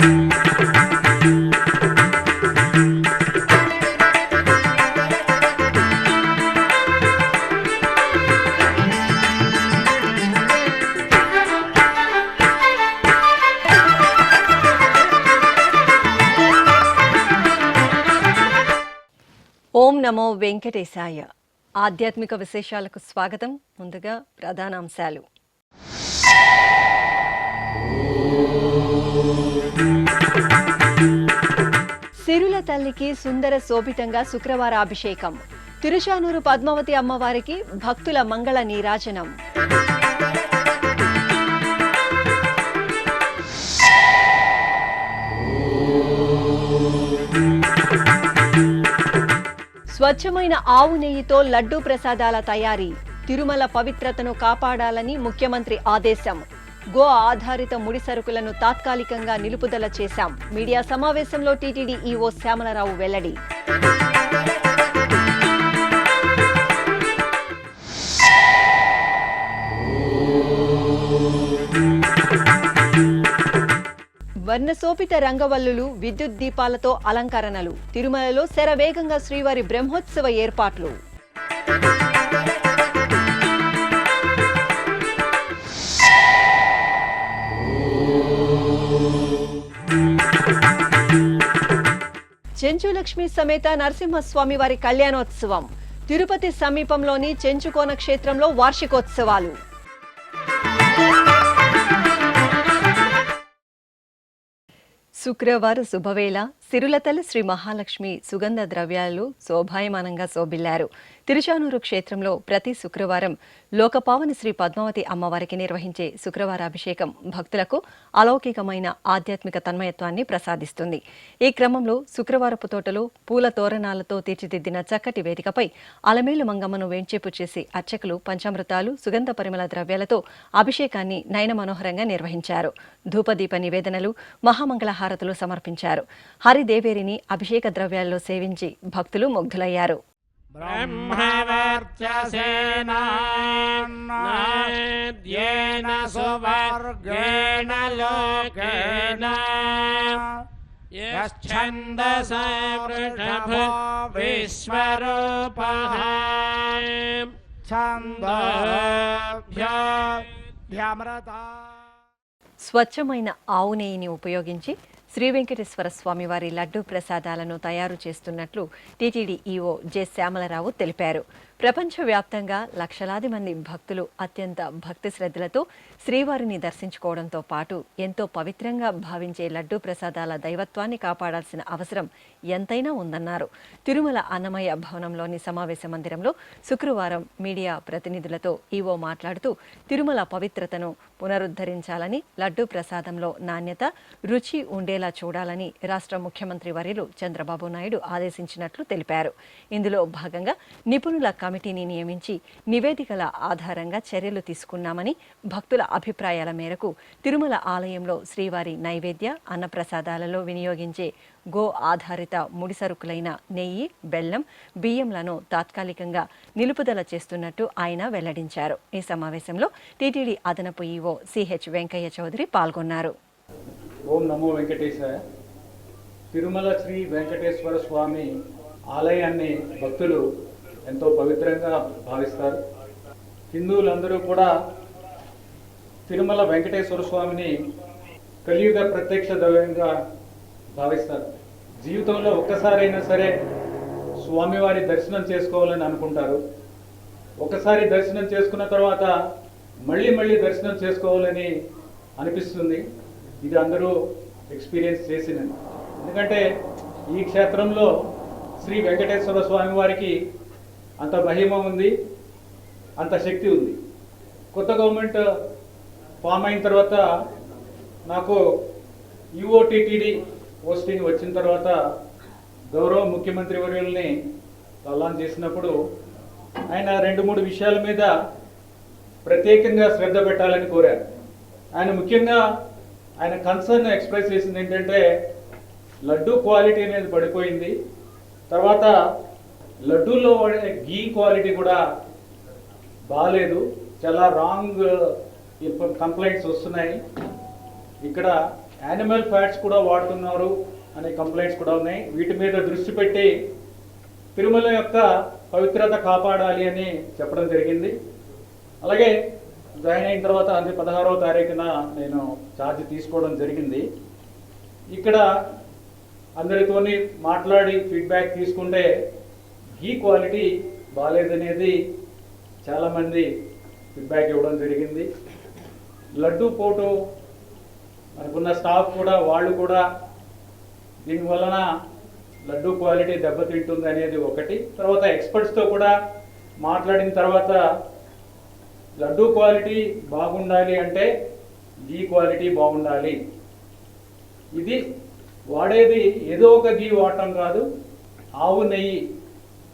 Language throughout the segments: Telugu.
ఓం నమో వెంకటేశాయ. ఆధ్యాత్మిక విశేషాలకు స్వాగతం. ముందుగా ప్రధానాంశాలు. సిరుల తల్లికి సుందర శోభితంగా శుక్రవార అభిషేకం. తిరుచానూరు పద్మావతి అమ్మవారికి భక్తుల మంగళ నీరాజనం. స్వచ్ఛమైన ఆవు నెయ్యితో లడ్డూ ప్రసాదాల తయారీ. తిరుమల పవిత్రతను కాపాడాలని ముఖ్యమంత్రి ఆదేశం. గో ఆధారిత ముడి సరుకులను తాత్కాలికంగా నిలుపుదల చేశాం. మీడియా సమావేశంలో టీటీడీ ఈవో శ్యామలరావు వెల్లడి. వర్ణశోభిత రంగవల్లులు, విద్యుత్ దీపాలతో అలంకరణలు. తిరుమలలో శరవేగంగా శ్రీవారి బ్రహ్మోత్సవ ఏర్పాట్లు. చెంచులక్ష్మి సమేత నరసింహస్వామి వారి కళ్యాణోత్సవం. తిరుపతి సమీపంలోని చెంచుకోన క్షేత్రంలో వార్షికోత్సవాలు. శుక్రవార శుభవేళ సిరులతల్లి శ్రీ మహాలక్ష్మి సుగంధ ద్రవ్యాలు శోభాయమానంగా శోభిల్లారు. తిరుచానూరు క్షేత్రంలో ప్రతి శుక్రవారం లోకపావని శ్రీ పద్మావతి అమ్మవారికి నిర్వహించే శుక్రవార అభిషేకం భక్తులకు అలౌకికమైన ఆధ్యాత్మిక తన్మయత్వాన్ని ప్రసాదిస్తుంది. ఈ క్రమంలో శుక్రవారపు తోటలో పూల తోరణాలతో తీర్చిదిద్దిన చక్కటి వేదికపై అలమేలు మంగమ్మను వేంచేపు చేసి అర్చకులు పంచామృతాలు, సుగంధ పరిమళ ద్రవ్యాలతో అభిషేకాన్ని నయన మనోహరంగా నిర్వహించారు. ధూపదీప నివేదనలు, మహామంగళ హారతులు సమర్పించారు. హరిదేవేరిని అభిషేక ద్రవ్యాల్లో సేవించి భక్తులు ముగ్ధులయ్యారు. స్వచ్ఛమైన ఆవు నెయ్యిని ఉపయోగించి శ్రీ వెంకటేశ్వర స్వామి వారి లడ్డూ ప్రసాదాలను తయారు చేస్తున్నట్లు టీటీడీ ఈవో జె శ్యామలరావు తెలిపారు. ప్రపంచవ్యాప్తంగా లక్షలాది మంది భక్తులు అత్యంత భక్తి శ్రద్ధలతో శ్రీవారిని దర్శించుకోవడంతో పాటు ఎంతో పవిత్రంగా భావించే లడ్డూ ప్రసాదాల దైవత్వాన్ని కాపాడాల్సిన అవసరం ఎంతైనా ఉందన్నారు. తిరుమల అన్నమయ్య భవనంలోని సమావేశ మందిరంలో శుక్రవారం మీడియా ప్రతినిధులతో ఈవో మాట్లాడుతూ తిరుమల పవిత్రతను పునరుద్ధరించాలని, లడ్డూ ప్రసాదంలో నాణ్యత, రుచి ఉండేలా చూడాలని రాష్ట్ర ముఖ్యమంత్రి వర్యులు చంద్రబాబు నాయుడు ఆదేశించినట్లు తెలిపారు. ఇందులో భాగంగా నిపుణుల కమిటీని నియమించి నివేదికల ఆధారంగా చర్యలు తీసుకున్నామని, భక్తుల అభిప్రాయాల మేరకు తిరుమల ఆలయంలో శ్రీవారి నైవేద్య, అన్నప్రసాదాలలో వినియోగించే గో ఆధారిత ముడిసరుకులైన నెయ్యి, బెల్లం, బియ్యంలను తాత్కాలికంగా నిలుపుదల చేస్తున్నట్టు ఆయన వెల్లడించారు. ఈ సమావేశంలో టీటీడీ అదనపు ఈవో సిహెచ్ వెంకయ్య చౌదరి పాల్గొన్నారు. ఓం నమో వెంకటేశాయ. తిరుమల శ్రీ వెంకటేశ్వర స్వామి ఆలయాన్ని భక్తులు ఎంతో పవిత్రంగా భావిస్తారు. హిందువులందరూ కూడా తిరుమల వెంకటేశ్వర స్వామిని కలియుగ ప్రత్యక్ష దైవంగా భావిస్తారు. జీవితంలో ఒక్కసారైనా సరే స్వామివారి దర్శనం చేసుకోవాలని అనుకుంటారు. ఒకసారి దర్శనం చేసుకున్న తర్వాత మళ్ళీ దర్శనం చేసుకోవాలని అనిపిస్తుంది. ఇది అందరూ ఎక్స్పీరియన్స్ చేసినది. ఎందుకంటే ఈ క్షేత్రంలో శ్రీ వెంకటేశ్వర స్వామి వారికి అంత మహిమ ఉంది, అంత శక్తి ఉంది. కొత్త గవర్నమెంట్ ఫామ్ అయిన తర్వాత నాకు యూఓటీటీడీ పోస్టింగ్ వచ్చిన తర్వాత గౌరవ ముఖ్యమంత్రి వర్యుల్ని లాంచ్ చేసినప్పుడు ఆయన 2-3 విషయాల మీద ప్రత్యేకంగా శ్రద్ధ పెట్టాలని కోరారు. ఆయన కన్సర్న్ ఎక్స్ప్రెస్ చేసింది ఏంటంటే లడ్డూ క్వాలిటీ అనేది పడిపోయింది, తర్వాత లడ్డూలో గీ క్వాలిటీ కూడా బాగాలేదు, చాలా రాంగ్ కంప్లైంట్స్ వస్తున్నాయి. ఇక్కడ యానిమల్ ఫ్యాట్స్ కూడా వాడుతున్నారు అనే కంప్లైంట్స్ కూడా ఉన్నాయి. వీటి మీద దృష్టి పెట్టి తిరుమల యొక్క పవిత్రత కాపాడాలి అని చెప్పడం జరిగింది. అలాగే జాయిన్ అయిన తర్వాత 16వ తారీఖున నేను ఛార్జ్ తీసుకోవడం జరిగింది. ఇక్కడ అందరితోని మాట్లాడి ఫీడ్బ్యాక్ తీసుకుంటే గీ క్వాలిటీ బాగాలేదనేది చాలామంది ఫీడ్బ్యాక్ ఇవ్వడం జరిగింది. లడ్డు పోటు అనుకున్న స్టాఫ్ కూడా వాళ్ళు కూడా దీనివలన లడ్డు క్వాలిటీ దెబ్బతింటుంది అనేది ఒకటి. తర్వాత ఎక్స్పర్ట్స్తో కూడా మాట్లాడిన తర్వాత లడ్డు క్వాలిటీ బాగుండాలి అంటే గీ క్వాలిటీ బాగుండాలి. ఇది వాడేది ఏదో ఒక గీ వాడటం కాదు, ఆవు నెయ్యి,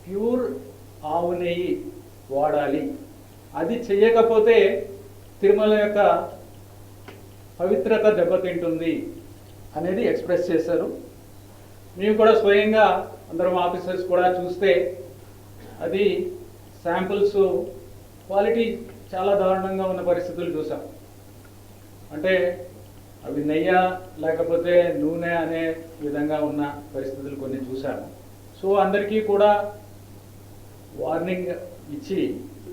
ప్యూర్ ఆవు నెయ్యి వాడాలి. అది చేయకపోతే తిరుమల యొక్క పవిత్రత దెబ్బతింటుంది అనేది ఎక్స్ప్రెస్ చేశారు. మేము కూడా స్వయంగా అందరం ఆఫీసర్స్ కూడా చూస్తే అది శాంపుల్స్ క్వాలిటీ చాలా దారుణంగా ఉన్న పరిస్థితులు చూసాం. అంటే అవి నెయ్య లేకపోతే నూనె అనే విధంగా ఉన్న పరిస్థితులు కొన్ని చూసాము. సో అందరికీ కూడా వార్నింగ్ ఇచ్చి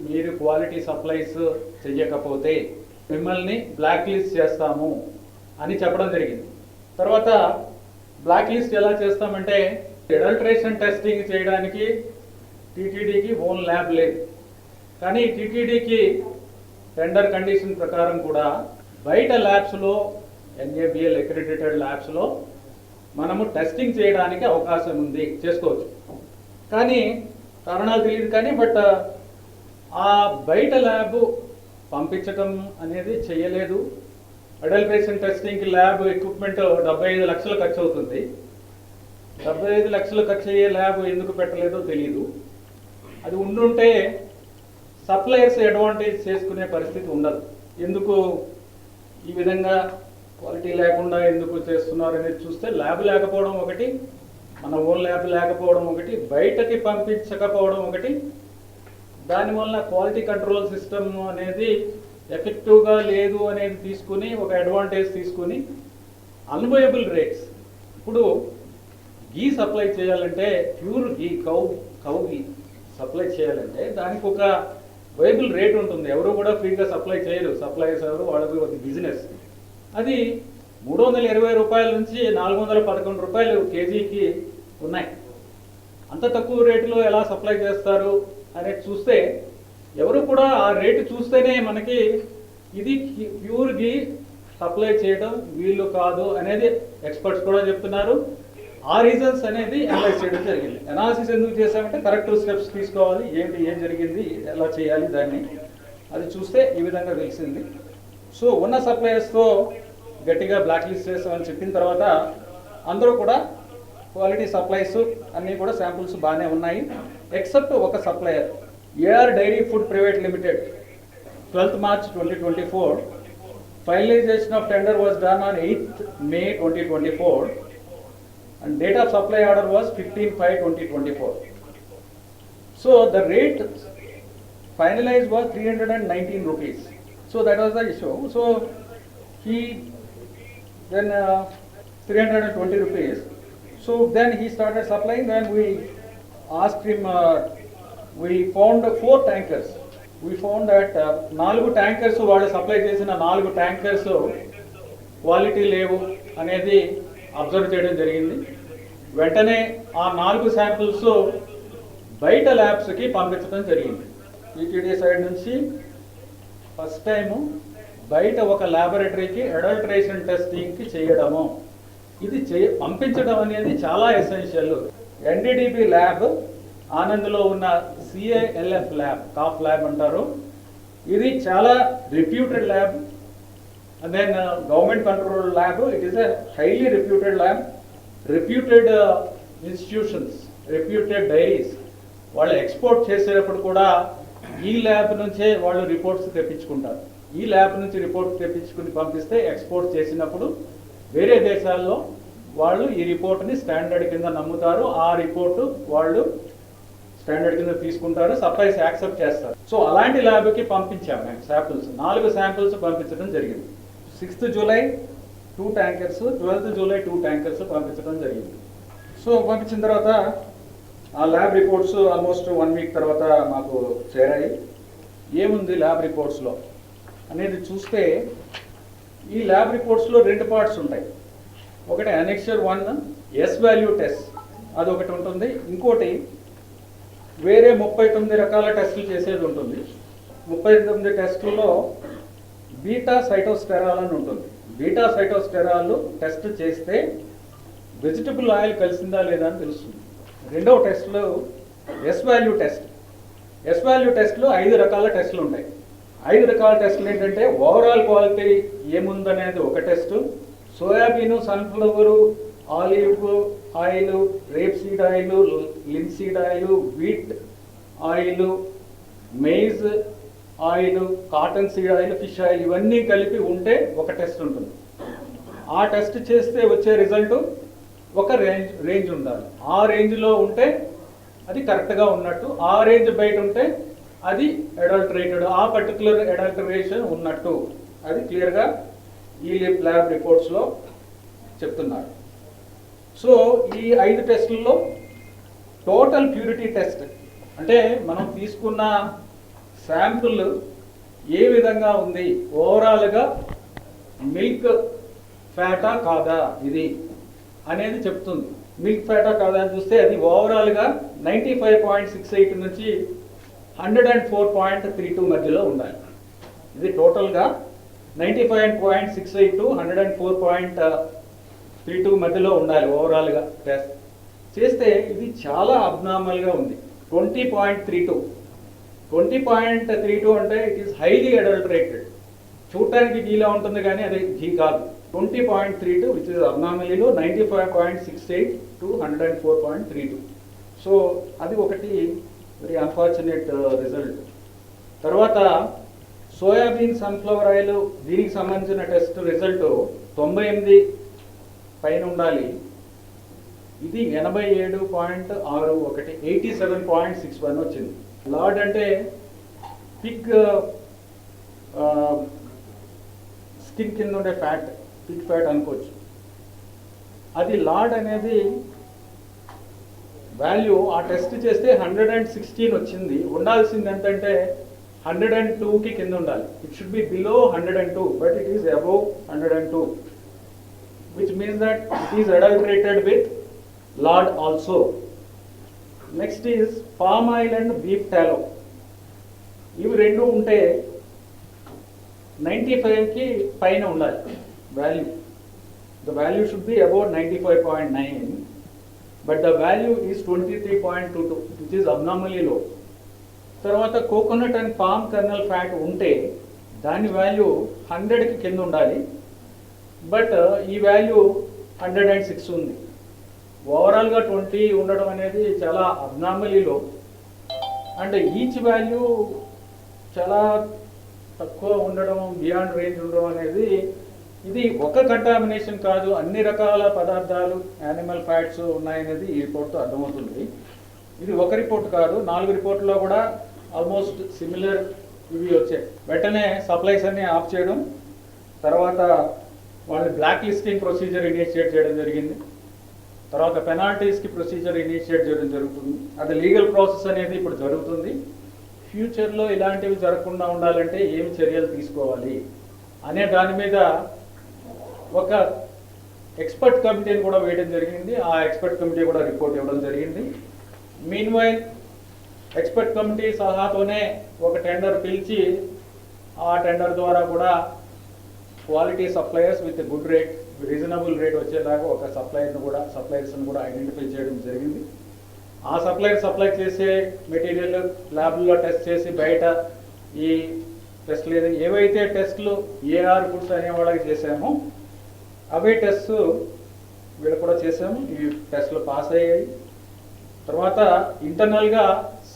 మీరు క్వాలిటీ సప్లైస్ చెయ్యకపోతే మిమ్మల్ని బ్లాక్ లిస్ట్ చేస్తాము అని చెప్పడం జరిగింది. తర్వాత బ్లాక్ లిస్ట్ ఎలా చేస్తామంటే అడల్ట్రేషన్ టెస్టింగ్ చేయడానికి టీటీడీకి ఓన్ ల్యాబ్ లేదు. కానీ టీటీడీకి టెండర్ కండిషన్ ప్రకారం కూడా బయట ల్యాబ్స్లో NABL అక్రిడిటెడ్ ల్యాబ్స్లో మనము టెస్టింగ్ చేయడానికి అవకాశం ఉంది, చేసుకోవచ్చు. కానీ కారణాలు తెలియదు కానీ బట్ ఆ బయట ల్యాబ్ పంపించటం అనేది చేయలేదు. అడల్ట్రేషన్ టెస్టింగ్కి ల్యాబ్ ఎక్విప్మెంట్ 75 లక్షలు ఖర్చు అవుతుంది. 75 లక్షలు ఖర్చు అయ్యే ల్యాబ్ ఎందుకు పెట్టలేదో తెలియదు. అది ఉండుంటే సప్లయర్స్ అడ్వాంటేజ్ చేసుకునే పరిస్థితి ఉండదు. ఎందుకు ఈ విధంగా క్వాలిటీ లేకుండా ఎందుకు చేస్తున్నారు అనేది చూస్తే ల్యాబ్ లేకపోవడం ఒకటి, మన ఓన్ ల్యాబ్ లేకపోవడం ఒకటి, బయటకి పంపించకపోవడం ఒకటి. దానివల్ల క్వాలిటీ కంట్రోల్ సిస్టమ్ అనేది ఎఫెక్టివ్గా లేదు అనేది తీసుకుని ఒక అడ్వాంటేజ్ తీసుకుని అన్వయబుల్ రేట్స్. ఇప్పుడు గీ సప్లై చేయాలంటే ప్యూర్ గీ కౌ గీ సప్లై చేయాలంటే దానికి ఒక వైబుల్ రేట్ ఉంటుంది. ఎవరు కూడా ఫ్రీగా సప్లై చేయరు. సప్లైర్స్ ఎవరు, వాళ్ళకి ఒక బిజినెస్. అది 320 రూపాయల నుంచి 411 రూపాయలు కేజీకి ఉన్నాయి. అంత తక్కువ రేటులో ఎలా సప్లై చేస్తారు అనేది చూస్తే ఎవరు కూడా ఆ రేటు చూస్తేనే మనకి ఇది ప్యూర్ గీ సప్లై చేయడం వీళ్ళు కాదు అనేది ఎక్స్పర్ట్స్ కూడా చెప్తున్నారు. ఆ రీజన్స్ అనేది అనలైజ్ చేయడం జరిగింది. అనాలిసిస్ ఎందుకు చేసామంటే కరెక్ట్ స్టెప్స్ తీసుకోవాలి, ఏం జరిగింది, ఎలా చేయాలి దాన్ని అది చూస్తే ఈ విధంగా తెలిసింది. సో ఉన్న సప్లయర్స్తో గట్టిగా బ్లాక్ లిస్ట్ చేస్తామని చెప్పిన తర్వాత అందరూ కూడా క్వాలిటీ సప్లైస్ అన్నీ కూడా శాంపుల్స్ బాగానే ఉన్నాయి. ఎక్సెప్ట్ ఒక supplier AR Dairy Food Private Limited, 12th March 2024. Finalization of tender was done on 8th May 2024 and date of supply order was 15/5/2024. So the rate finalized was 319 rupees. So that was the issue. So he then 320 rupees. So then he started supplying. Then we asked him. We found 4 tankers. We found that 4 tankers వాళ్ళు సప్లై చేసిన 4 tankers క్వాలిటీ లేవు అనేది అబ్జర్వ్ చేయడం జరిగింది. వెంటనే ఆ 4 శాంపుల్స్ బయట ల్యాబ్స్కి పంపించడం జరిగింది. టీటీడీ సైడ్ నుంచి ఫస్ట్ టైము బయట ఒక ల్యాబొరేటరీకి అడల్ట్రేషన్ టెస్టింగ్కి చేయడము, ఇది పంపించడం అనేది చాలా ఎసెన్షియల్. NDDB ల్యాబ్ ఆనంద్లో ఉన్న CALF ల్యాబ్, కాఫ్ ల్యాబ్ అంటారు. ఇది చాలా reputed lab. And then government control lab. It is a highly reputed lab. Reputed institutions, reputed dairies వాళ్ళు ఎక్స్పోర్ట్ చేసేటప్పుడు కూడా ఈ ల్యాబ్ నుంచే వాళ్ళు రిపోర్ట్స్ తెప్పించుకుంటారు. ఈ ల్యాబ్ నుంచి రిపోర్ట్ తెప్పించుకుని పంపిస్తే ఎక్స్పోర్ట్ చేసినప్పుడు వేరే దేశాల్లో వాళ్ళు ఈ రిపోర్ట్ని స్టాండర్డ్ కింద నమ్ముతారు. ఆ రిపోర్టు వాళ్ళు స్టాండర్డ్ కింద తీసుకుంటారు, సప్లైస్ యాక్సెప్ట్ చేస్తారు. సో అలాంటి ల్యాబ్కి పంపించాం మేము శాంపుల్స్. 4 శాంపుల్స్ పంపించడం జరిగింది. 6th July 2 tankers, 12th July 2 tankers పంపించడం జరిగింది. సో పంపించిన తర్వాత ఆ ల్యాబ్ రిపోర్ట్స్ ఆల్మోస్ట్ 1 వీక్ తర్వాత మాకు చేరాయి. ఏముంది ల్యాబ్ రిపోర్ట్స్లో అనేది చూస్తే ఈ ల్యాబ్ రిపోర్ట్స్లో 2 పార్ట్స్ ఉంటాయి. ఒకటి అనెక్చర్ 1 ఎస్ వాల్యూ టెస్ట్, అదొకటి ఉంటుంది. ఇంకోటి వేరే 39 రకాల టెస్టులు చేసేది ఉంటుంది. 39 టెస్టుల్లో బీటా సైటోస్టెరాల్ అని ఉంటుంది. బీటా సైటోస్టెరాల్ టెస్ట్ చేస్తే వెజిటబుల్ ఆయిల్ కలిసిందా లేదా అని తెలుస్తుంది. రెండవ టెస్ట్లో S value test. S value టెస్ట్లో 5 రకాల టెస్టులు ఉంటాయి. 5 రకాల టెస్టులు ఏంటంటే ఓవరాల్ క్వాలిటీ ఏముందనేది ఒక test, soybean, sunflower, olive oil, rape seed oil, linseed oil, wheat oil, maize oil, cotton seed oil, fish oil ఇవన్నీ కలిపి ఉంటే ఒక టెస్ట్ ఉంటుంది. ఆ టెస్ట్ చేస్తే వచ్చే రిజల్ట్ ఒక రేంజ్ ఉండాలి. ఆ రేంజ్లో ఉంటే అది కరెక్ట్గా ఉన్నట్టు, ఆ రేంజ్ బయట ఉంటే అది అడల్టరేటెడ్, ఆ పర్టికులర్ అడల్టరేషన్ ఉన్నట్టు అది క్లియర్గా ఈ ల్యాబ్ రిపోర్ట్స్లో చెప్తున్నారు. సో ఈ 5 టెస్టుల్లో టోటల్ ప్యూరిటీ టెస్ట్ అంటే మనం తీసుకున్న శాంపుల్ ఏ విధంగా ఉంది, ఓవరాల్గా మిల్క్ ఫ్యాటా కాదా ఇది అనేది చెప్తుంది. మిల్క్ ఫ్యాటా కాదా అని చూస్తే అది ఓవరాల్గా 95.68 నుంచి 104.32 మధ్యలో ఉండాలి. ఇది టోటల్గా 95.68 to 104.32 మధ్యలో ఉండాలి ఓవరాల్గా టెస్ట్ చేస్తే. ఇది చాలా అబ్నార్మల్గా ఉంది. 20.32 అంటే ఇట్ ఈస్ హైలీ అడల్టరేటెడ్. చూడటానికి ఘీలా ఉంటుంది కానీ అది ఘీ కాదు. 20.32 విచ్ ఇస్ అబ్నార్మలీలో 95.68 to 104.32. సో అది ఒకటి వెరీ అన్ఫార్చునేట్ రిజల్ట్. తర్వాత సోయాబీన్, సన్ఫ్లవర్ ఆయిల్ దీనికి సంబంధించిన టెస్ట్ రిజల్ట్ 98 పైన ఉండాలి. ఇది 87.61 87.61 వచ్చింది. లార్డ్ అంటే పిగ్ స్కిన్ కింద ఉండే ఫ్యాట్, పిగ్ ఫ్యాట్ అనుకోవచ్చు. అది లార్డ్ అనేది వాల్యూ ఆ టెస్ట్ చేస్తే 116 వచ్చింది. ఉండాల్సింది ఎంతంటే 102కి కింద ఉండాలి. It should be below 102 but it is above 102 which means that it is adulterated with lord also. Next is palm oil and beef టాలో. ఇవి రెండు ఉంటే 95కి పైన ఉండాలి value. The value should be about 95.9 but the value is 23.22 which is abnormally low. తర్వాత coconut and palm colonel fat ఉంటే దాని వాల్యూ 100కి కింద ఉండాలి. బట్ ఈ వాల్యూ 106 ఉంది. ఓవరాల్గా 20 ఉండడం అనేది చాలా అబ్నార్మలీ లో. అండ్ ఈచ్ వాల్యూ చాలా తక్కువ ఉండడం, బియాండ్ రేంజ్ ఉండడం అనేది ఇది ఒక కంటామినేషన్ కాదు, అన్ని రకాల పదార్థాలు, యానిమల్ ఫ్యాట్స్ ఉన్నాయనేది ఈ రిపోర్ట్తో అర్థమవుతుంది. ఇది ఒక రిపోర్ట్ కాదు, 4 రిపోర్ట్లో కూడా ఆల్మోస్ట్ సిమిలర్ ఇవి వచ్చాయి. వెంటనే సప్లైస్ అన్ని ఆఫ్ చేయడం, తర్వాత వాళ్ళని బ్లాక్ లిస్టింగ్ ప్రొసీజర్ ఇనిషియేట్ చేయడం జరిగింది. తర్వాత పెనాల్టీస్కి ప్రొసీజర్ ఇనిషియేట్ చేయడం జరుగుతుంది. అది లీగల్ ప్రాసెస్ అనేది ఇప్పుడు జరుగుతుంది. ఫ్యూచర్లో ఇలాంటివి జరగకుండా ఉండాలంటే ఏమి చర్యలు తీసుకోవాలి అనే దాని మీద ఒక ఎక్స్పర్ట్ కమిటీని కూడా వేయడం జరిగింది. ఆ ఎక్స్పర్ట్ కమిటీ కూడా రిపోర్ట్ ఇవ్వడం జరిగింది. మీన్వైల్ ఎక్స్పర్ట్ కమిటీ సలహాతోనే ఒక టెండర్ పిలిచి ఆ టెండర్ ద్వారా కూడా quality suppliers with good rate, reasonable rate వచ్చేలాగా ఒక సప్లయర్స్ని కూడా ఐడెంటిఫై చేయడం జరిగింది. ఆ సప్లై చేసే మెటీరియల్ ల్యాబ్లో టెస్ట్ చేసి బయట ఈ టెస్ట్లు ఏవైతే టెస్ట్లు ఏఆర్ ఫుడ్స్ అనే వాళ్ళకి చేసామో అవే టెస్ట్ వీళ్ళు కూడా చేసాము. ఈ టెస్ట్లు పాస్ అయ్యాయి. తర్వాత ఇంటర్నల్గా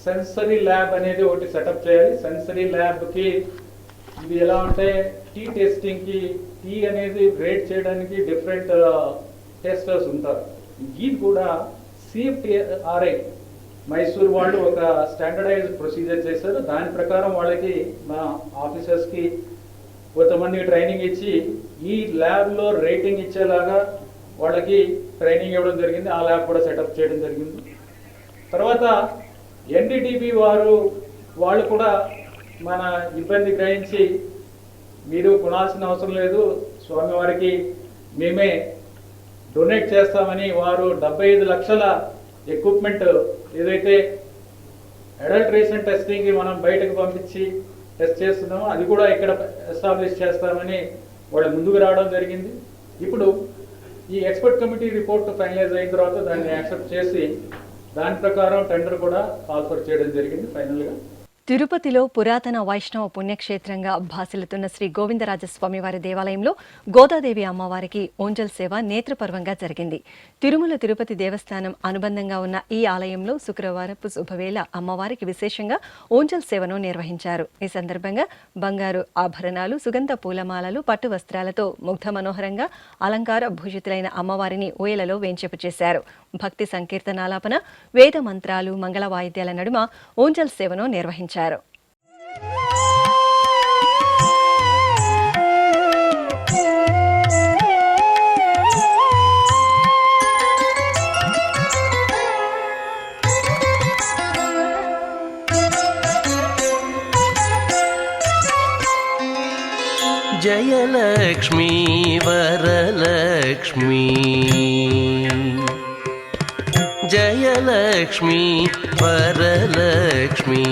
సెన్సరీ ల్యాబ్ అనేది ఒకటి సెటప్ చేయాలి. సెన్సరీ ల్యాబ్కి ఇది ఎలా అంటే టీ టెస్టింగ్కి, టీ అనేది రేట్ చేయడానికి డిఫరెంట్ టెస్టర్స్ ఉంటారు. ఇది కూడా CFTRI మైసూర్ వాళ్ళు ఒక స్టాండర్డైజ్డ్ ప్రొసీజర్ చేశారు. దాని ప్రకారం వాళ్ళకి మా ఆఫీసర్స్కి కొంతమంది ట్రైనింగ్ ఇచ్చి ఈ ల్యాబ్లో రేటింగ్ ఇచ్చేలాగా వాళ్ళకి ట్రైనింగ్ ఇవ్వడం జరిగింది. ఆ ల్యాబ్ కూడా సెటప్ చేయడం జరిగింది. తర్వాత ఎన్డీటీపీ వాళ్ళు కూడా మన ఇబ్బంది గ్రహించి మీరు కొనాల్సిన అవసరం లేదు, స్వామివారికి మేమే డొనేట్ చేస్తామని వారు 75 లక్షల ఎక్విప్మెంట్ ఏదైతే అడల్ట్రేషన్ టెస్టింగ్కి మనం బయటకు పంపించి టెస్ట్ చేస్తున్నామో అది కూడా ఇక్కడ ఎస్టాబ్లిష్ చేస్తామని వాళ్ళు ముందుకు రావడం జరిగింది. ఇప్పుడు ఈ ఎక్స్పర్ట్ కమిటీ రిపోర్ట్ ఫైనలైజ్ అయిన తర్వాత దాన్ని యాక్సెప్ట్ చేసి దాని ప్రకారం టెండర్ కూడా కాల్ఫర్ చేయడం జరిగింది ఫైనల్గా. తిరుపతిలో పురాతన వైష్ణవ పుణ్యక్షేత్రంగా భాసిల్లుతున్న శ్రీ గోవిందరాజస్వామి వారి దేవాలయంలో గోదాదేవి అమ్మవారికి ఓంజల్ సేవ నేత్రపర్వంగా జరిగింది. తిరుమల తిరుపతి దేవస్థానం అనుబంధంగా ఉన్న ఈ ఆలయంలో శుక్రవారపు శుభవేళ అమ్మవారికి విశేషంగా ఓంజల్ సేవను నిర్వహించారు. ఈ సందర్భంగా బంగారు ఆభరణాలు, సుగంధ పూలమాలలు, పట్టు వస్త్రాలతో ముగ్ధ మనోహరంగా అలంకార భూషితులైన అమ్మవారిని ఊయలలో వేంచేపు చేశారు. భక్తి సంకీర్తనాలాపన, వేద మంత్రాలు, మంగళ వాయిద్యాల నడుమ ఓంజల్ సేవను నిర్వహించారు. జయలక్ష్మీ వరలక్ష్మీ, జయలక్ష్మీ వరలక్ష్మీ,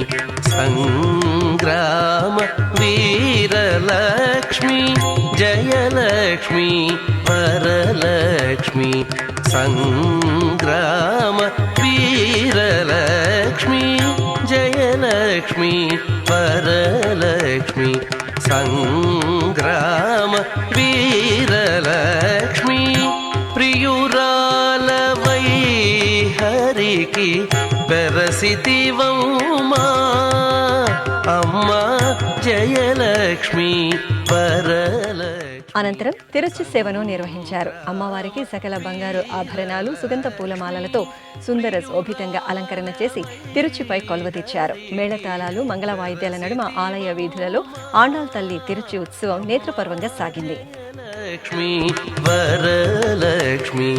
సంగ్రామ వీరలక్ష్మీ, జయలక్ష్మీ వరలక్ష్మీ, సంగ్రామ వీరలక్ష్మీ, జయలక్ష్మీ వరలక్ష్మీ, సంగ్రామ వీరలక్ష్మీ, ప్రియురాలవై హరికి బెరసితివమ్మా అమ్మా, జయలక్ష్మీ వరలక్ష్మీ. అనంతరం తిరుచి సేవను నిర్వహించారు. అమ్మవారికి సకల బంగారు ఆభరణాలు, సుగంధ పూలమాలలతో సుందర శోభితంగా అలంకరణ చేసి తిరుచిపై కొలువదీర్చారు. మేళతాళాలు, మంగళ వాయిద్యాల నడుమ ఆలయ వీధులలో ఆండాల్ తల్లి తిరుచి ఉత్సవం నేత్రపర్వంగా సాగింది. లక్ష్మీ వరలక్ష్మీ,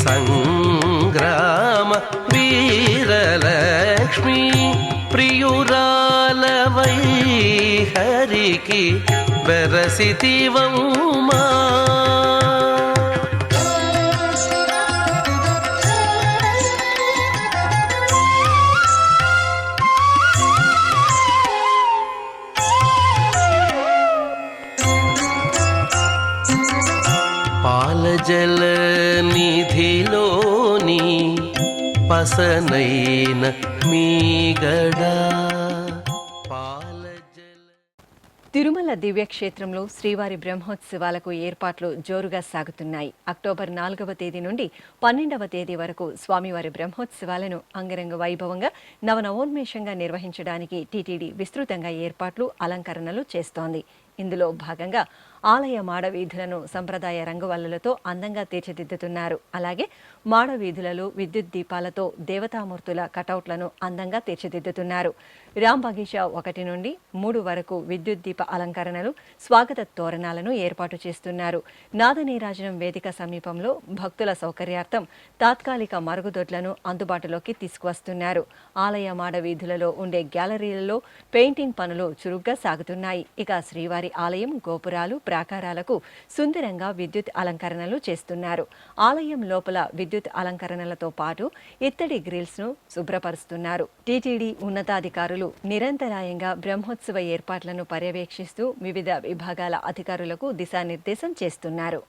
సంగ్రామ వీరలక్ష్మీ, ప్రియురాలవై హరికి బెరసితివమ్మా. పాలజల నిధిలోని పసనైన మీగడా. తిరుమల దివ్యక్షేత్రంలో శ్రీవారి బ్రహ్మోత్సవాలకు ఏర్పాట్లు జోరుగా సాగుతున్నాయి. అక్టోబర్ 4వ తేదీ నుండి 12వ తేదీ వరకు స్వామివారి బ్రహ్మోత్సవాలను అంగరంగ వైభవంగా నవనవోన్మేషంగా నిర్వహించడానికి టీటీడీ విస్తృతంగా ఏర్పాట్లు, అలంకరణలు చేస్తోంది. ఇందులో భాగంగా ఆలయ మాడవీధులను సంప్రదాయ రంగువల్లులతో అందంగా తీర్చిదిద్దుతున్నారు. అలాగే మాడవీధులలో విద్యుత్ దీపాలతో దేవతామూర్తుల కటౌట్లను అందంగా తీర్చిదిద్దుతున్నారు. రామ్ బగీచా 1 నుండి 3 వరకు విద్యుత్ దీప అలంకరణలు, స్వాగత తోరణాలను ఏర్పాటు చేస్తున్నారు. నాదనీరాజనం వేదిక సమీపంలో భక్తుల సౌకర్యార్థం తాత్కాలిక మరుగుదొడ్లను అందుబాటులోకి తీసుకువస్తున్నారు. ఆలయ మాడవీధులలో ఉండే గ్యాలరీలలో పెయింటింగ్ పనులు చురుగ్గా సాగుతున్నాయి. ఇక శ్రీవారి ఆలయం గోపురాలు, ప్రాకారాలకు సుందరంగా విద్యుత్ అలంకరణలు చేస్తున్నారు. ఆలయం లోపల విద్యుత్ అలంకరణలతో పాటు ఇత్తడి గ్రిల్స్ ను శుభ్రపరుస్తున్నారు. టీటీడీ ఉన్నతాధికారులు నిరంతరాయంగా బ్రహ్మోత్సవ ఏర్పాట్లను పర్యవేక్షిస్తూ వివిధ విభాగాల అధికారులకు దిశానిర్దేశం చేస్తున్నారు.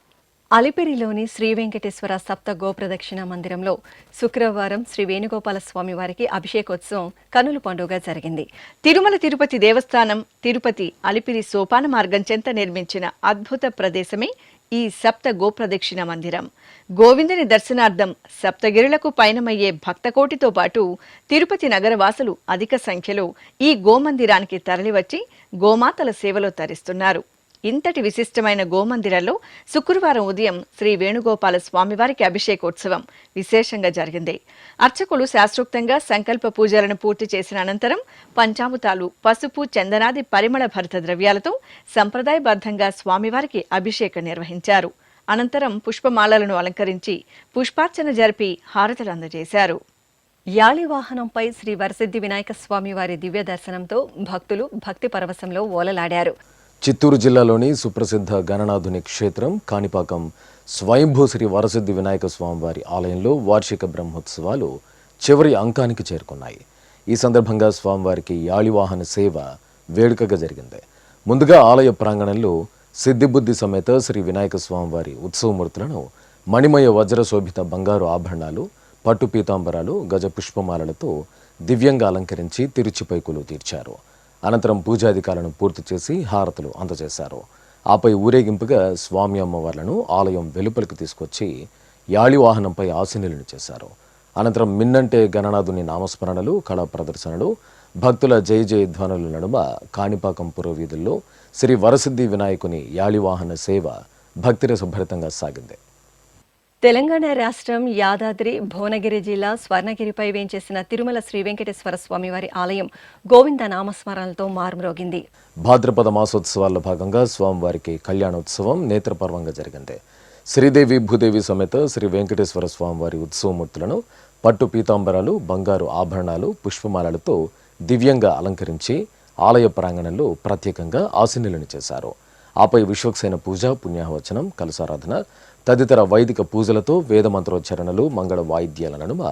అలిపిరిలోని శ్రీ వెంకటేశ్వర సప్త గోప్రదక్షిణ మందిరంలో శుక్రవారం శ్రీ వేణుగోపాల స్వామి వారికి అభిషేకోత్సవం కనుల పండుగ జరిగింది. తిరుమల తిరుపతి దేవస్థానం తిరుపతి అలిపిరి సోపాన మార్గం చెంత నిర్మించిన అద్భుత ప్రదేశమే ఈ సప్త గోప్రదక్షిణ మందిరం. గోవిందుని దర్శనార్థం సప్తగిరులకు పయనమయ్యే భక్తకోటితో పాటు తిరుపతి నగరవాసులు అధిక సంఖ్యలో ఈ గోమందిరానికి తరలివచ్చి గోమాతల సేవలో తరిస్తున్నారు. ఇంతటి విశిష్టమైన గోమందిరంలో శుక్రవారం ఉదయం శ్రీ వేణుగోపాల స్వామివారికి అభిషేకోత్సవం విశేషంగా జరిగింది. అర్చకులు శాస్త్రోక్తంగా సంకల్ప పూజలను పూర్తి చేసిన అనంతరం పంచామృతాలు, పసుపు, చందనాది పరిమళ భరిత ద్రవ్యాలతో సంప్రదాయబద్ధంగా స్వామివారికి అభిషేకం నిర్వహించారు. అనంతరం పుష్పమాలలను అలంకరించి పుష్పార్చన జరిపి హారతులు అందజేశారు. యాళి వాహనంపై శ్రీ వరసిద్ధి వినాయక స్వామి వారి దివ్య దర్శనంతో భక్తులు భక్తి పరవశంలో ఓలలాడారు. చిత్తూరు జిల్లాలోని సుప్రసిద్ధ గణనాథుని క్షేత్రం కాణిపాకం స్వయంభూ శ్రీ వరసిద్ధి వినాయక స్వామివారి ఆలయంలో వార్షిక బ్రహ్మోత్సవాలు చివరి అంకానికి చేరుకున్నాయి. ఈ సందర్భంగా స్వామివారికి యాళివాహన సేవ వేడుకగా జరిగింది. ముందుగా ఆలయ ప్రాంగణంలో సిద్ధిబుద్ధి సమేత శ్రీ వినాయక స్వామివారి ఉత్సవమూర్తులను మణిమయ వజ్ర శోభిత బంగారు ఆభరణాలు, పట్టు పీతాంబరాలు, గజ పుష్పమాలలతో దివ్యంగా అలంకరించి తిరుచిపై కొలువు తీర్చారు. అనంతరం పూజాధికారులను పూర్తి చేసి హారతులు అందజేశారు. ఆపై ఊరేగింపుగా స్వామి అమ్మవార్లను ఆలయం వెలుపలికి తీసుకొచ్చి యాళి వాహనంపై ఆసీనులను చేశారు. అనంతరం మిన్నంటే గణనాథుని నామస్మరణలు, కళా ప్రదర్శనలు, భక్తుల జై జయ ధ్వనుల నడుమ కాణిపాకం పురవీధుల్లో శ్రీ వరసిద్ధి వినాయకుని యాళివాహన సేవ భక్తిరసభరితంగా సాగింది. తెలంగాణ రాష్ట్రం యాదాద్రి భువనగిరి జిల్లా స్వర్ణగిరిపై వేంచేసిన తిరుమల శ్రీ వెంకటేశ్వర స్వామివారి ఆలయం గోవింద నామస్మరణలతో మారుమ్రోగింది. భాద్రపద మాసోత్సవాల్లో భాగంగా స్వామివారికి కళ్యాణోత్సవం నేత్రపర్వంగా జరిగింది. శ్రీదేవి భూదేవి సమేత శ్రీ వెంకటేశ్వర స్వామివారి ఉత్సవమూర్తులను పట్టు పీతాంబరాలు, బంగారు ఆభరణాలు, పుష్పమాలలతో దివ్యంగా అలంకరించి ఆలయ ప్రాంగణంలో ప్రత్యేకంగా ఆసీనులను చేశారు. ఆపై విశ్వక్సేన పూజ, పుణ్యాహవచనం, కలశారాధన తదితర వైదిక పూజలతో వేదమంత్రోచ్చరణలు, మంగళ వాయిద్యాల నడుమ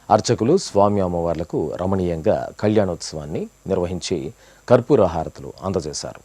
అర్చకులు స్వామి అమ్మవార్లకు రమణీయంగా కళ్యాణోత్సవాన్ని నిర్వహించి కర్పూర హారతులు అందజేశారు.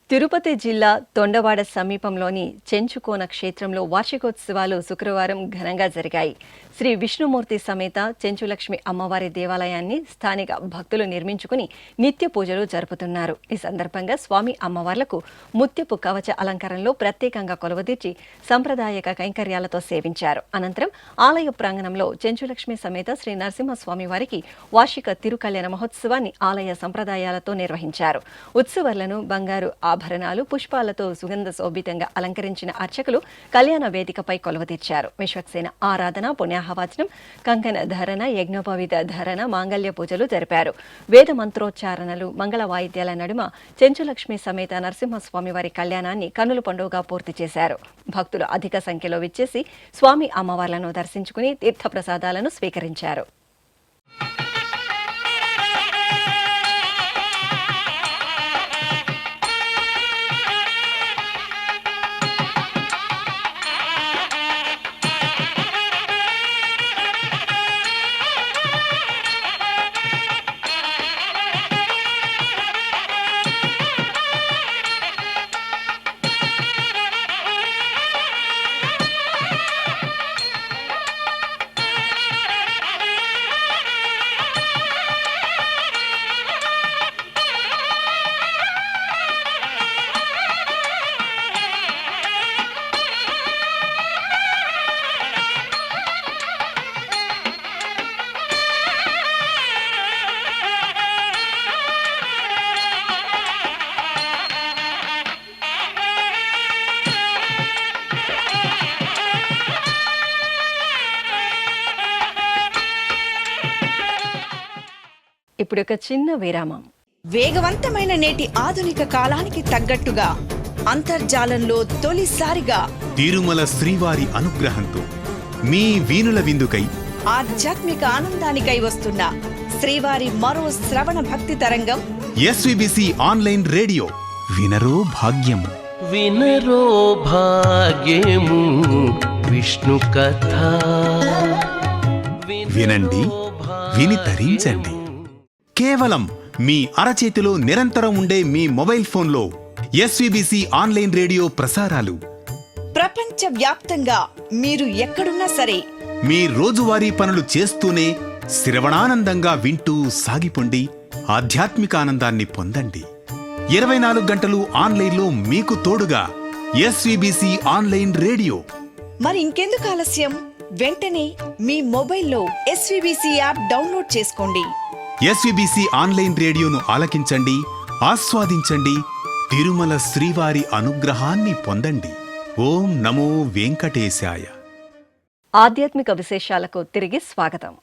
తిరుపతి జిల్లా తొండవాడ సమీపంలోని చెంచుకోన క్షేత్రంలో వార్షికోత్సవాలు శుక్రవారం ఘనంగా జరిగాయి. శ్రీ విష్ణుమూర్తి సమేత చెంచులక్ష్మి అమ్మవారి దేవాలయాన్ని స్థానిక భక్తులు నిర్మించుకుని నిత్య పూజలు జరుపుతున్నారు. ఈ సందర్భంగా స్వామి అమ్మవార్లకు ముత్యపు కవచ అలంకారంలో ప్రత్యేకంగా కొలువుదీర్చి సంప్రదాయక కైంకర్యాలతో సేవించారు. అనంతరం ఆలయ ప్రాంగణంలో చెంచులక్ష్మి సమేత శ్రీ నరసింహస్వామి వారికి వార్షిక తిరుకళ్యాణ మహోత్సవాన్ని ఆలయ సంప్రదాయాలతో నిర్వహించారు. ఉత్సవాలను బంగారు ఆభరణాలు, పుష్పాలతో సుగంధ శోభితంగా అలంకరించిన అర్చకులు కళ్యాణ వేదికపై కొలువుదీర్చారు. విశ్వక్సేన ఆరాధన, పుణ్యాహవాచనం, కంకణ ధరణ, యజ్ఞోపవీత ధరణ, మాంగళ్య పూజలు జరిపారు. వేద మంత్రోచ్చారణలు, మంగళ వాయిద్యాల నడుమ చెంచులక్ష్మి సమేత నరసింహస్వామి వారి కళ్యాణాన్ని కన్నుల పండుగగా పూర్తి చేశారు. భక్తులు అధిక సంఖ్యలో విచ్చేసి స్వామి అమ్మవార్లను దర్శించుకుని తీర్థప్రసాదాలను స్వీకరించారు. ఇప్పుడు ఒక చిన్న విరామం. వేగవంతమైన నేటి ఆధునిక కాలానికి తగ్గట్టుగా అంతర్జాలంలో తొలిసారిగా తిరుమల శ్రీవారి అనుగ్రహంతో మీ వీణుల విందుకై ఆధ్యాత్మిక ఆనందానికై వస్తున్న శ్రీవారి మరో శ్రవణ భక్తి తరంగం ఎస్విబిసి ఆన్లైన్ రేడియో. వినరో భాగ్యము, వినరో భాగ్యము విష్ణు కథ. వినండి, విని తరించండి. కేవలం మీ అరచేతిలో నిరంతరం ఉండే మీ మొబైల్ ఫోన్లో ఎస్విబిసి ఆన్లైన్ రేడియో ప్రసారాలు ప్రపంచ వ్యాప్తంగా మీరు ఎక్కడున్నా సరే మీ రోజువారీ పనులు చేస్తూనే శ్రవణానందంగా వింటూ సాగిపోండి, ఆధ్యాత్మిక ఆనందాన్ని పొందండి. 24 గంటలు ఆన్లైన్లో మీకు తోడుగా ఎస్విబిసి ఆన్లైన్ రేడియో. మరి ఇంకెందుకు ఆలస్యం? వెంటనే మీ మొబైల్లో ఎస్విబిసి యాప్ డౌన్లోడ్ చేసుకోండి. ఎస్విబిసి ఆన్లైన్ రేడియోను ఆలకించండి, ఆస్వాదించండి, తిరుమల శ్రీవారి అనుగ్రహాన్ని పొందండి. ఓం నమో వెంకటేశాయ. ఆధ్యాత్మిక విశేషాలకు తిరిగి స్వాగతం.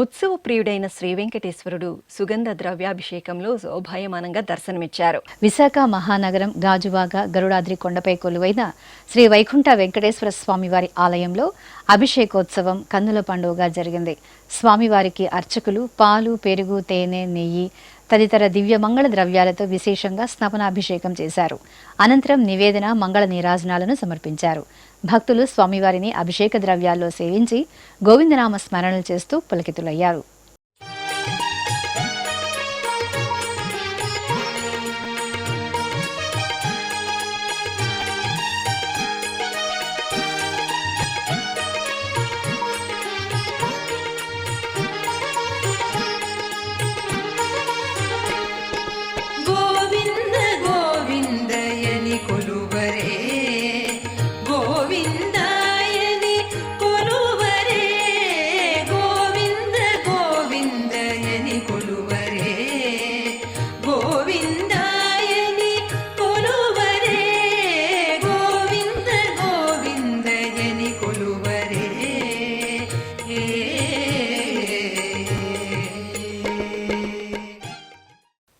ఉత్సవ ప్రియుడైన శ్రీ వెంకటేశ్వరుడు సుగంధ ద్రవ్యాభిషేకంలో శోభాయమానంగా దర్శనమిచ్చారు. విశాఖ మహానగరం గాజువాక గరుడాద్రి కొండపై కొలువైన శ్రీ వైకుంఠ వెంకటేశ్వర స్వామివారి ఆలయంలో అభిషేకోత్సవం కన్నుల పండుగగా జరిగింది. స్వామివారికి అర్చకులు పాలు, పెరుగు, తేనె, నెయ్యి తదితర దివ్య మంగళ ద్రవ్యాలతో విశేషంగా స్నపనాభిషేకం చేశారు. అనంతరం నివేదన, మంగళ నీరాజనాలను సమర్పించారు. భక్తులు స్వామివారిని అభిషేక ద్రవ్యాల్లో సేవించి గోవిందనామ స్మరణలు చేస్తూ పులకితులయ్యారు.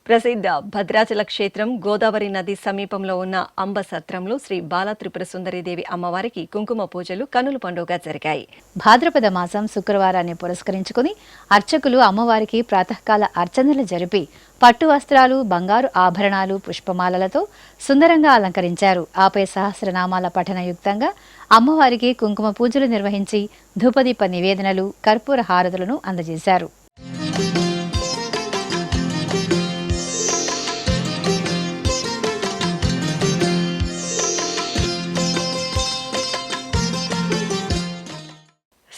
ప్రసిద్ధ భద్రాచల క్షేత్రం గోదావరి నది సమీపంలో ఉన్న అంబసత్రంలో శ్రీ బాల త్రిపుర సుందరీదేవి అమ్మవారికి కుంకుమ పూజలు కన్నుల పండుగగా జరిగాయి. భాద్రపద మాసం శుక్రవారాన్ని పురస్కరించుకుని అర్చకులు అమ్మవారికి ప్రాతకాల అర్చనలు జరిపి పట్టు వస్త్రాలు, బంగారు ఆభరణాలు, పుష్పమాలలతో సుందరంగా అలంకరించారు. ఆపై సహస్రనామాల పఠనయుక్తంగా అమ్మవారికి కుంకుమ పూజలు నిర్వహించి ధూపదీప నివేదనలు, కర్పూర హారతులను అందజేశారు.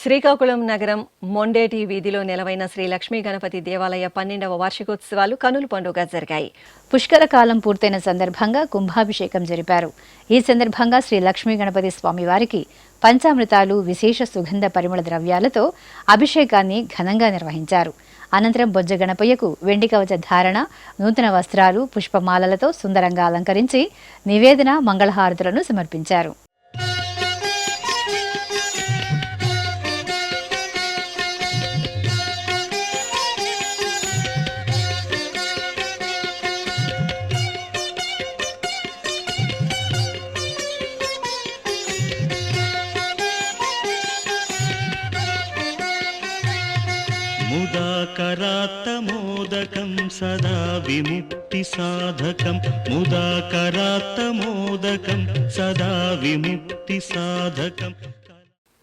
శ్రీకాకుళం నగరం మొండేటి వీధిలో నెలవైన శ్రీ లక్ష్మీ గణపతి దేవాలయ 12వ వార్షికోత్సవాలు కన్నుల పండుగగా జరిగాయి. పుష్కర కాలం పూర్తయిన సందర్భంగా కుంభాభిషేకం జరిపారు. ఈ సందర్భంగా శ్రీ లక్ష్మీ గణపతి స్వామివారికి పంచామృతాలు, విశేష సుగంధ పరిమళ ద్రవ్యాలతో అభిషేకాన్ని ఘనంగా నిర్వహించారు. అనంతరం బొజ్జ గణపయ్యకు వెండి కవచ ధారణ, నూతన వస్త్రాలు, పుష్పమాలలతో సుందరంగా అలంకరించి నివేదన, మంగళహారతులను సమర్పించారు. ముదాకరాత్తమోదకం సదా విముక్తి సాధకం ముదాకరాత్తమోదకం సదా విముక్తి సాధకం.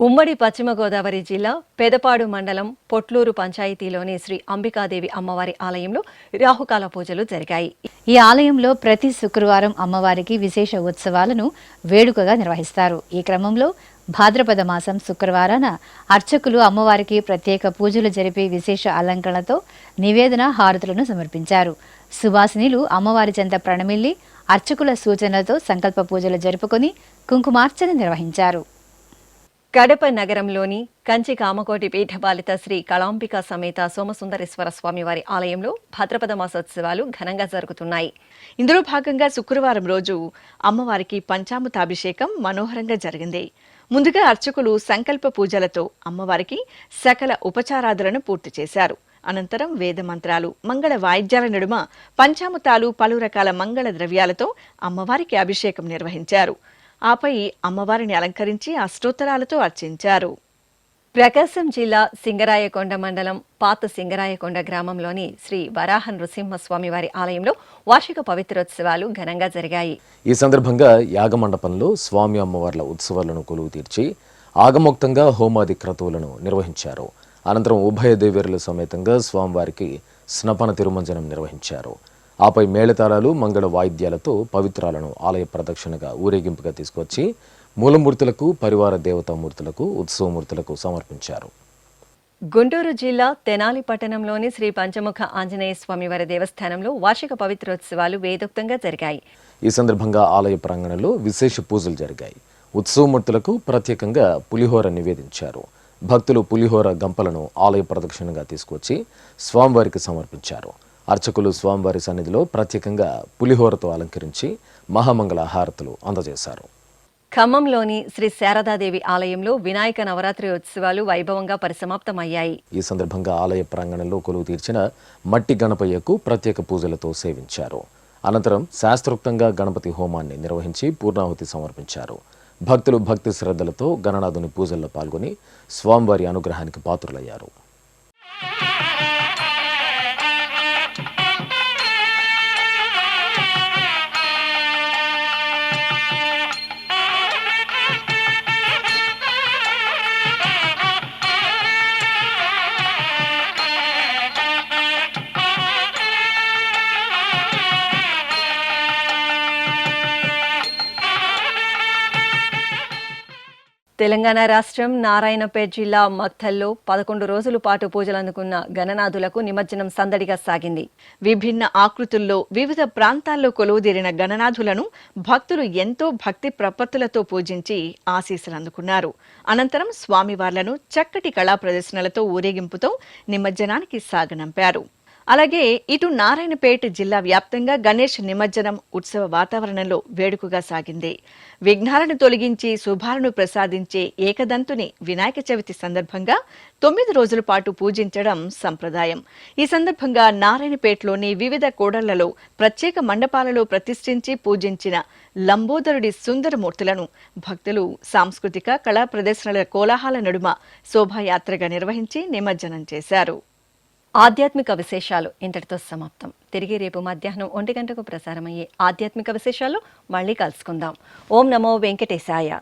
ఉమ్మడి పశ్చిమ గోదావరి జిల్లా పెదపాడు మండలం పొట్లూరు పంచాయతీలోని శ్రీ అంబికాదేవి అమ్మవారి ఆలయంలో రాహుకాల పూజలు జరిగాయి. ఈ ఆలయంలో ప్రతి శుక్రవారం అమ్మవారికి విశేష ఉత్సవాలను వేడుకగా నిర్వహిస్తారు. ఈ క్రమంలో భాద్రపద మాసం శుక్రవారాన అర్చకులు అమ్మవారికి ప్రత్యేక పూజలు జరిపి విశేష అలంకరణతో నివేదన, హారతులను సమర్పించారు. సువాసినిలు అమ్మవారి చెంత ప్రణమిల్లి అర్చకుల సూచనలతో సంకల్ప పూజలు జరుపుకొని కుంకుమార్చన నిర్వహించారు. కడప నగరంలోని కంచి కామకోటి పీఠపాలిత శ్రీ కళాంబిక సమేత సోమసుందరేశ్వర స్వామివారి ఆలయంలో భాద్రపద మాసోత్సవాలు ఘనంగా జరుగుతున్నాయి. ఇందులో భాగంగా శుక్రవారం రోజు అమ్మవారికి పంచామృతాభిషేకం మనోహరంగా జరిగింది. ముందుగా అర్చకులు సంకల్ప పూజలతో అమ్మవారికి సకల ఉపచారాదులను పూర్తి చేశారు. అనంతరం వేద మంత్రాలు, మంగళ వాయిద్యాల నడుమ పంచామృతాలు, పలు రకాల మంగళ ద్రవ్యాలతో అమ్మవారికి అభిషేకం నిర్వహించారు. ఆపై అమ్మవారిని అలంకరించి అష్టోత్తరాలతో అర్చించారు. ప్రకాశం జిల్లా సింగరాయకొండ మండలం పాత సింగరాయకొండ గ్రామంలోని శ్రీ వరాహ నృసింహస్వామివారి ఆలయంలో వార్షిక పవిత్రోత్సవాలు ఘనంగా జరిగాయి. ఈ సందర్భంగా యాగమండపంలో స్వామి అమ్మవార్ల ఉత్సవాలను కొలువు తీర్చి ఆగమోక్తంగా హోమాది క్రతువులను నిర్వహించారు. అనంతరం ఉభయ దేవేరుల సమేతంగా స్వామివారికి స్నపన తిరుమంజనం నిర్వహించారు. ఆపై మేళతాళాలు, మంగళ వాయిద్యాలతో పవిత్రాలను ఆలయ ప్రదక్షిణగా ఊరేగింపుగా తీసుకొచ్చి మూలమూర్తులకు, పరివార దేవతామూర్తులకు, ఉత్సవమూర్తులకు సమర్పించారు. గుంటూరు జిల్లా తెనాలి పట్టణంలోని శ్రీ పంచముఖ ఆంజనేయ స్వామివారి దేవస్థానంలో వార్షిక పవిత్రోత్సవాలు వేదోక్తంగా జరిగాయి. ఈ సందర్భంగా ఆలయ ప్రాంగణంలో విశేష పూజలు జరిగాయి. ఉత్సవమూర్తులకు ప్రత్యేకంగా పులిహోర నివేదించారు. భక్తులు పులిహోర గంపలను ఆలయ ప్రదక్షిణగా తీసుకొచ్చి స్వామివారికి సమర్పించారు. అర్చకులు స్వామివారి సన్నిధిలో ప్రత్యేకంగా పులిహోరతో అలంకరించి మహామంగళ హారతులు అందజేశారు. ఖమ్మంలోని శ్రీ శారదాదేవి ఆలయంలో వినాయక నవరాత్రి ఉత్సవాలు వైభవంగా పరిసమాప్తమయ్యాయి. ఈ సందర్భంగా ఆలయ ప్రాంగణంలో కొలువు తీర్చిన మట్టి గణపయ్యకు ప్రత్యేక పూజలతో సేవించారు. అనంతరం శాస్త్రోక్తంగా గణపతి హోమాన్ని నిర్వహించి పూర్ణాహుతి సమర్పించారు. భక్తులు భక్తి శ్రద్ధలతో గణనాథుని పూజల్లో పాల్గొని స్వామివారి అనుగ్రహానికి పాత్రులయ్యారు. తెలంగాణ రాష్ట్రం నారాయణపేట జిల్లా మక్తల్లో 11 రోజుల పాటు పూజలు అందుకున్న గణనాథులకు నిమజ్జనం సందడిగా సాగింది. విభిన్న ఆకృతుల్లో వివిధ ప్రాంతాల్లో కొలువుదీరిన గణనాథులను భక్తులు ఎంతో భక్తి ప్రపత్తులతో పూజించి ఆశీస్సులు అందుకున్నారు. అనంతరం స్వామివార్లను చక్కటి కళా ప్రదర్శనలతో ఊరేగింపుతో నిమజ్జనానికి సాగనంపారు. అలాగే ఇటు నారాయణపేట జిల్లా వ్యాప్తంగా గణేష్ నిమజ్జనం ఉత్సవ వాతావరణంలో వేడుకగా సాగింది. విఘ్నాలను తొలగించి శుభాలను ప్రసాదించే ఏకదంతుని వినాయక చవితి సందర్భంగా 9 రోజుల పాటు పూజించడం సంప్రదాయం. ఈ సందర్భంగా నారాయణపేటలోని వివిధ కూడళ్లలో ప్రత్యేక మండపాలలో ప్రతిష్ఠించి పూజించిన లంబోదరుడి సుందరమూర్తులను భక్తులు సాంస్కృతిక కళా ప్రదర్శనల కోలాహల నడుమ శోభాయాత్రగా నిర్వహించి నిమజ్జనం చేశారు. ఆధ్యాత్మిక విశేషాలు ఇంతటితో సమాప్తం. తిరిగి రేపు మధ్యాహ్నం 1 గంటకు ప్రసారమయ్యే ఆధ్యాత్మిక విశేషాలు మళ్ళీ కలుసుకుందాం. ఓం నమో వెంకటేశాయ.